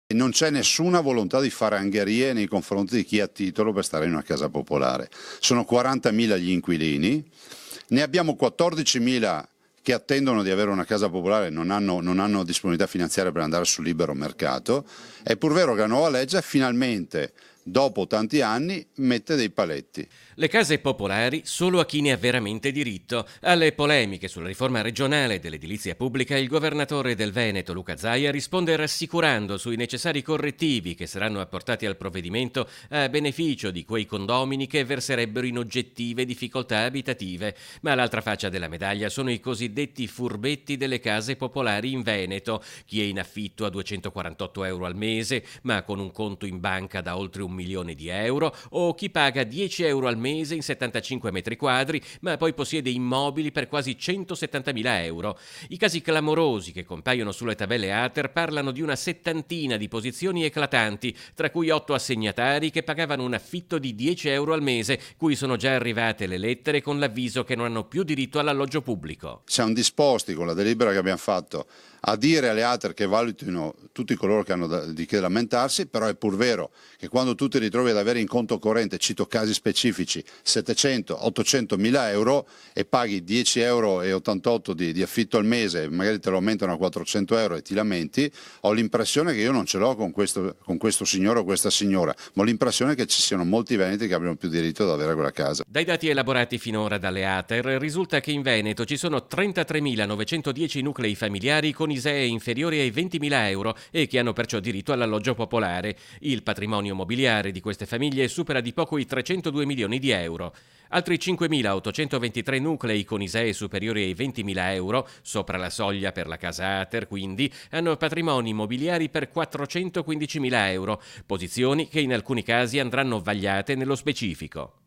E non c'è nessuna volontà di fare angherie nei confronti di chi ha titolo per stare in una casa popolare. Sono 40.000 gli inquilini, ne abbiamo 14.000 che attendono di avere una casa popolare e non hanno disponibilità finanziaria per andare sul libero mercato. È pur vero che la nuova legge finalmente, dopo tanti anni, mette dei paletti. Le case popolari solo a chi ne ha veramente diritto. Alle polemiche sulla riforma regionale dell'edilizia pubblica, il governatore del Veneto, Luca Zaia, risponde rassicurando sui necessari correttivi che saranno apportati al provvedimento a beneficio di quei condomini che verserebbero in oggettive difficoltà abitative. Ma l'altra faccia della medaglia sono i cosiddetti furbetti delle case popolari in Veneto. Chi è in affitto a 248 euro al mese, ma con un conto in banca da oltre 1 milione di euro, o chi paga 10 euro al mese in 75 metri quadri, ma poi possiede immobili per quasi 170.000 euro. I casi clamorosi che compaiono sulle tabelle ATER parlano di una settantina di posizioni eclatanti, tra cui 8 assegnatari che pagavano un affitto di 10 euro al mese, cui sono già arrivate le lettere con l'avviso che non hanno più diritto all'alloggio pubblico. Siamo disposti, con la delibera che abbiamo fatto, a dire alle ATER che valutino tutti coloro che hanno di che lamentarsi, però è pur vero che quando tu ti ritrovi ad avere in conto corrente, cito casi specifici, 700-800 mila euro e paghi 10,88 euro di affitto al mese, magari te lo aumentano a 400 euro e ti lamenti, ho l'impressione che io non ce l'ho con questo signore o questa signora, ma ho l'impressione che ci siano molti veneti che abbiano più diritto ad avere quella casa. Dai dati elaborati finora dalle ATER risulta che in Veneto ci sono 33.910 nuclei familiari con ISEE inferiori ai 20.000 euro e che hanno perciò diritto all'alloggio popolare. Il patrimonio mobiliare di queste famiglie supera di poco i 302 milioni di euro. Altri 5.823 nuclei con ISEE superiori ai 20.000 euro, sopra la soglia per la casa ATER quindi, hanno patrimoni mobiliari per 415.000 euro, posizioni che in alcuni casi andranno vagliate nello specifico.